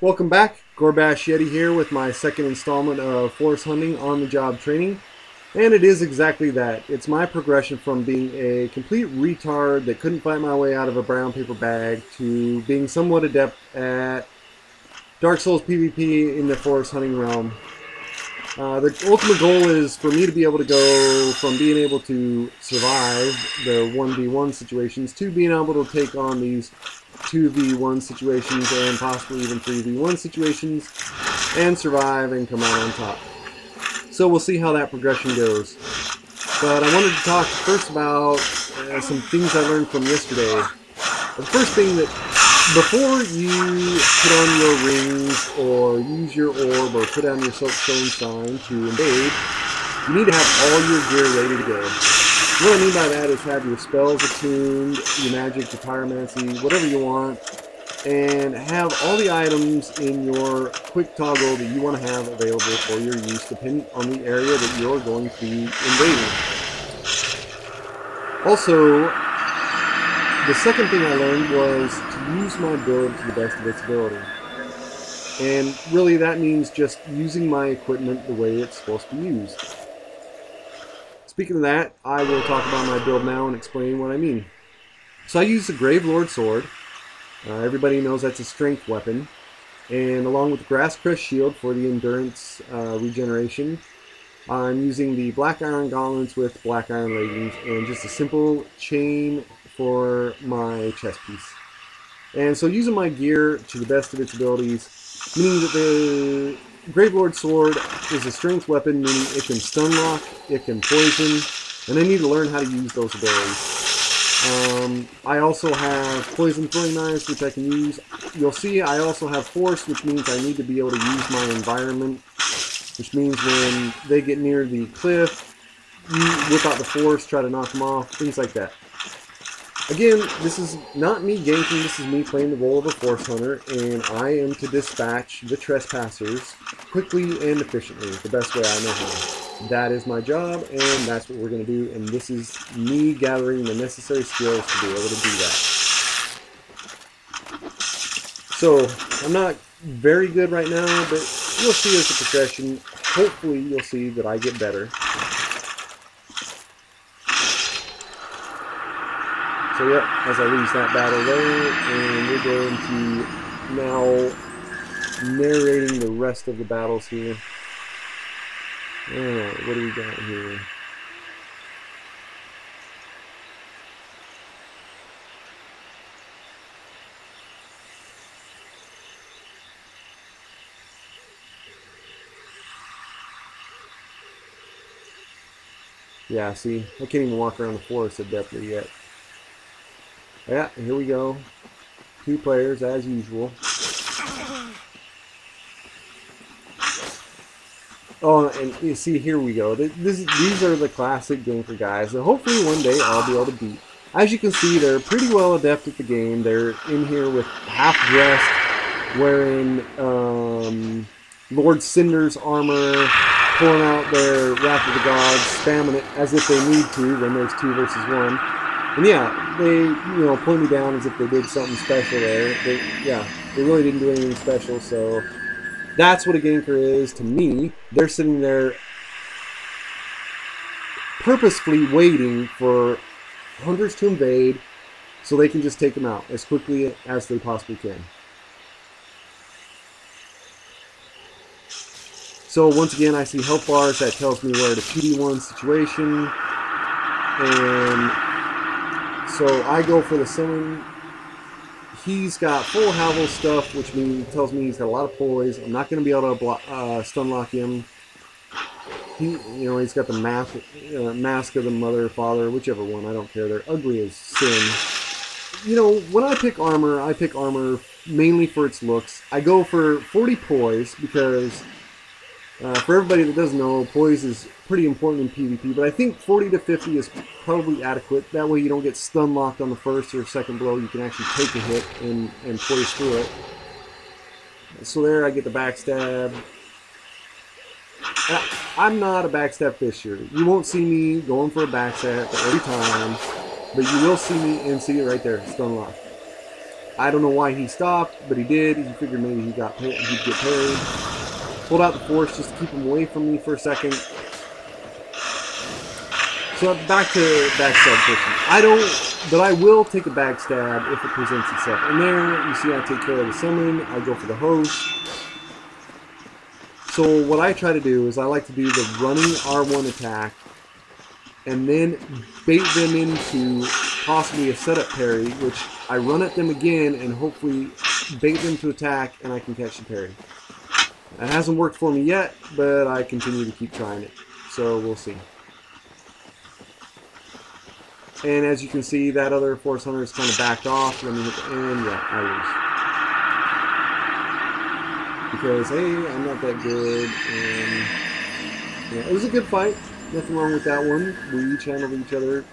Welcome back, Gorbash Yeti here with my second installment of forest hunting on-the-job training. And it is exactly that. It's my progression from being a complete retard that couldn't fight my way out of a brown paper bag to being somewhat adept at Dark Souls PvP in the forest hunting realm. The ultimate goal is for me to be able to go from being able to survive the 1v1 situations to being able to take on these 2v1 situations and possibly even 3v1 situations and survive and come out on top. So we'll see how that progression goes. But I wanted to talk first about some things I learned from yesterday. The first thing that before you put on your rings or use your orb or put down your soapstone sign to invade, you need to have all your gear ready to go. What I mean by that is have your spells attuned, your magic, your pyromancy, whatever you want, and have all the items in your quick toggle that you want to have available for your use depending on the area that you're going to be invading. Also, the second thing I learned was to use my build to the best of its ability. And really that means just using my equipment the way it's supposed to be used. Speaking of that, I will talk about my build now and explain what I mean. So I use the Gravelord sword. Everybody knows that's a strength weapon. And along with the Grass Crest shield for the endurance regeneration, I'm using the Black Iron gauntlets with Black Iron leggings and just a simple chain for my chest piece. And so using my gear to the best of its abilities, meaning that the Gravelord sword is a strength weapon, meaning it can stun lock, it can poison, and I need to learn how to use those abilities. I also have poison throwing knives, which I can use. You'll see I also have force, which means I need to be able to use my environment, which means when they get near the cliff, you whip out the force, try to knock them off, things like that. Again, this is not me ganking, this is me playing the role of a forest hunter, and I am to dispatch the trespassers quickly and efficiently, the best way I know how. That is my job, and that's what we're going to do, and this is me gathering the necessary skills to be able to do that. So, I'm not very good right now, but you'll see as a progression. Hopefully you'll see that I get better. So yep, as I lose that battle there, and we're going to now narrating the rest of the battles here. Alright, what do we got here? Yeah, see, I can't even walk around the forest adeptly yet. Yeah, here we go. 2 players as usual. Oh, and you see, here we go. These are the classic ganker guys that hopefully one day I'll be able to beat. As you can see, they're pretty well adept at the game. They're in here with half dressed, wearing Lord Cinder's armor, pulling out their Wrath of the Gods, spamming it as if they need to when there's 2 versus 1. And yeah, they, put me down as if they did something special there. They really didn't do anything special, so that's what a ganker is to me. They're sitting there purposefully waiting for hunters to invade so they can just take them out as quickly as they possibly can. So once again, I see health bars. That tells me we're at a 2v1 situation. And so I go for the summon. He's got full Havel stuff, which tells me he's got a lot of poise. I'm not going to be able to stun lock him. He's got the mask of the mother or father, whichever one. I don't care. They're ugly as sin. When I pick armor mainly for its looks. I go for 40 poise because for everybody that doesn't know, poise is pretty important in PvP, but I think 40 to 50 is probably adequate. That way you don't get stun locked on the first or second blow. You can actually take a hit and poise through it. So there I get the backstab. I'm not a backstab fisher. You won't see me going for a backstab every time, but you will see me and see it right there, stun lock. I don't know why he stopped, but he did. He figured maybe he'd get parried. Pulled out the force just to keep him away from me for a second. So back to backstab fishing. But I will take a backstab if it presents itself. And there, you see I take care of the summon. I go for the host. So what I try to do is I like to do the running R1 attack and then bait them into possibly a setup parry, which I run at them again and hopefully bait them to attack and I can catch the parry. It hasn't worked for me yet, but I continue to keep trying it. So we'll see. And as you can see, that other Force Hunter is kind of backed off. Let me hit the end. Yeah, I lose. Because, hey, I'm not that good. And yeah, it was a good fight. Nothing wrong with that one. We each handled each other.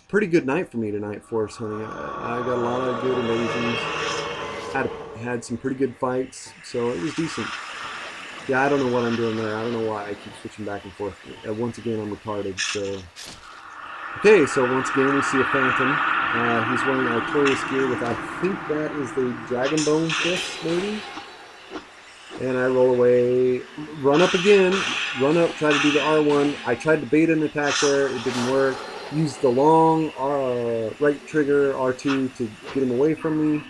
Pretty good night for me tonight, Force Hunting. I got a lot of good invasions. Had some pretty good fights, so it was decent. Yeah, I don't know what I'm doing there. I don't know why I keep switching back and forth. Once again, I'm retarded, so... Okay, so once again, we see a Phantom. He's wearing Artorias gear with, I think that is the Dragon Bone Fist, maybe? And I roll away, run up again, run up, try to do the R1. I tried to bait an attack there, it didn't work. Used the long right trigger R2 to get him away from me.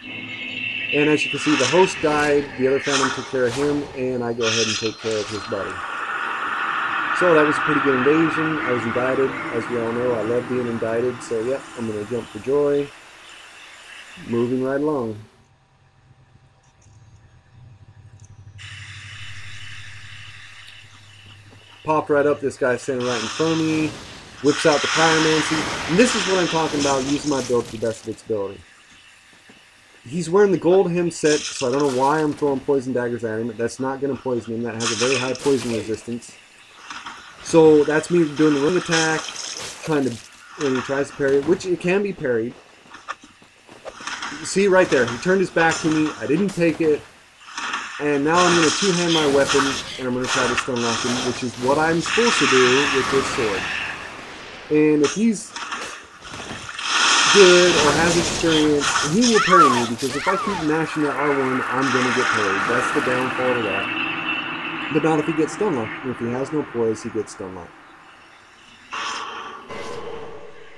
And as you can see, the host died, the other Phantom took care of him, and I go ahead and take care of his buddy. So that was a pretty good invasion. I was indicted, as we all know. I love being indicted, so yep, I'm going to jump for joy. Moving right along. Popped right up, this guy's standing right in front of me. Whips out the Pyromancy. And this is what I'm talking about, using my build to the best of its ability. He's wearing the gold hem set, so I don't know why I'm throwing poison daggers at him. That's not going to poison him. That has a very high poison resistance. So that's me doing the run attack, when he tries to parry, which it can be parried. See right there, he turned his back to me, I didn't take it, and now I'm going to two-hand my weapon, and I'm going to try to stun lock him, which is what I'm supposed to do with this sword. And if he's good or has experience, he will parry me, because if I keep mashing that R1, I'm going to get parried. That's the downfall to that. But not if he gets stun locked. If he has no poise, he gets stun locked.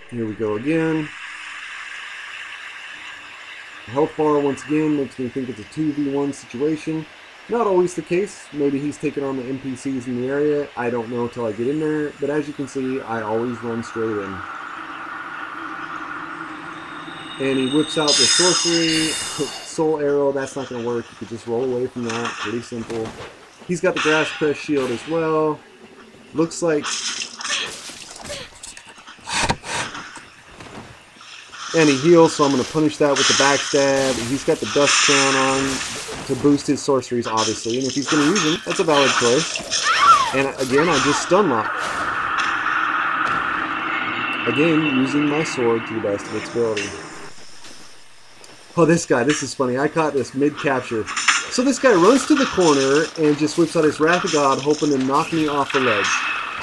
Here we go again. Health bar once again makes me think it's a 2v1 situation. Not always the case. Maybe he's taking on the NPCs in the area. I don't know until I get in there. But as you can see, I always run straight in. And he whips out the sorcery. Soul arrow, that's not going to work. You could just roll away from that. Pretty simple. He's got the grass press shield as well. Looks like... And he heals, so I'm going to punish that with the backstab. He's got the dust crown on to boost his sorceries, obviously. And if he's going to use them, that's a valid choice. And again, I just stun lock. Again, using my sword to the best of its ability. Oh, this guy, this is funny. I caught this mid-capture. So this guy runs to the corner and just whips out his Wrath of God, hoping to knock me off the ledge.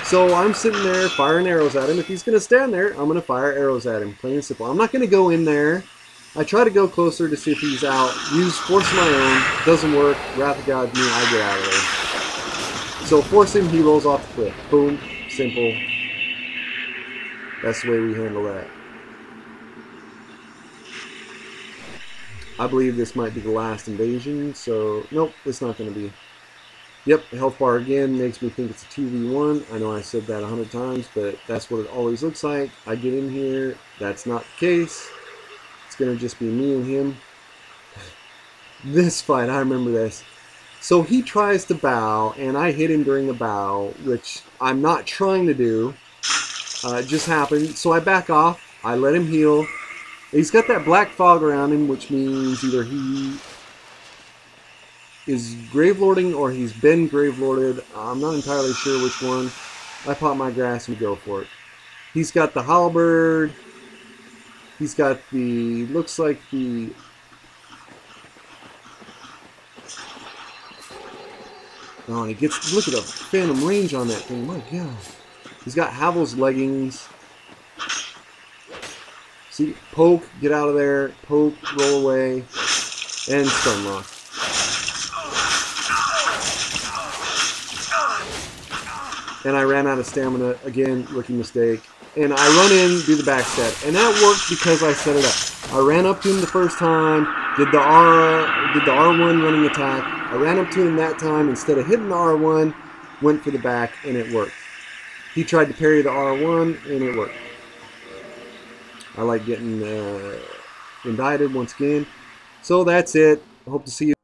So I'm sitting there firing arrows at him. If he's going to stand there, I'm going to fire arrows at him. Plain and simple. I'm not going to go in there. I try to go closer to see if he's out. Use force of my own. Doesn't work. Wrath of God me. I get out of there. So force him. He rolls off the cliff. Boom. Simple. That's the way we handle that. I believe this might be the last invasion. So, nope. It's not going to be. Yep, health bar again makes me think it's a 2v1. I know I said that 100 times, but that's what it always looks like. I get in here, that's not the case. It's going to just be me and him. This fight, I remember this. So he tries to bow, and I hit him during the bow, which I'm not trying to do. It just happened. So I back off, I let him heal. He's got that black fog around him, which means either he is gravelording or he's been gravelorded. I'm not entirely sure which one. I pop my grass and go for it. He's got the halberd. He's got the, looks like the, Oh, and he gets, look at the phantom range on that thing. My God. He's got Havel's leggings. See, poke, get out of there. Poke, roll away, and stun lock. And I ran out of stamina. Again, rookie mistake. And I run in, do the backstab. And that worked because I set it up. I ran up to him the first time, did the R1 running attack. I ran up to him that time. Instead of hitting the R1, went for the back, and it worked. He tried to parry the R1, and it worked. I like getting indicted once again. So that's it. I hope to see you.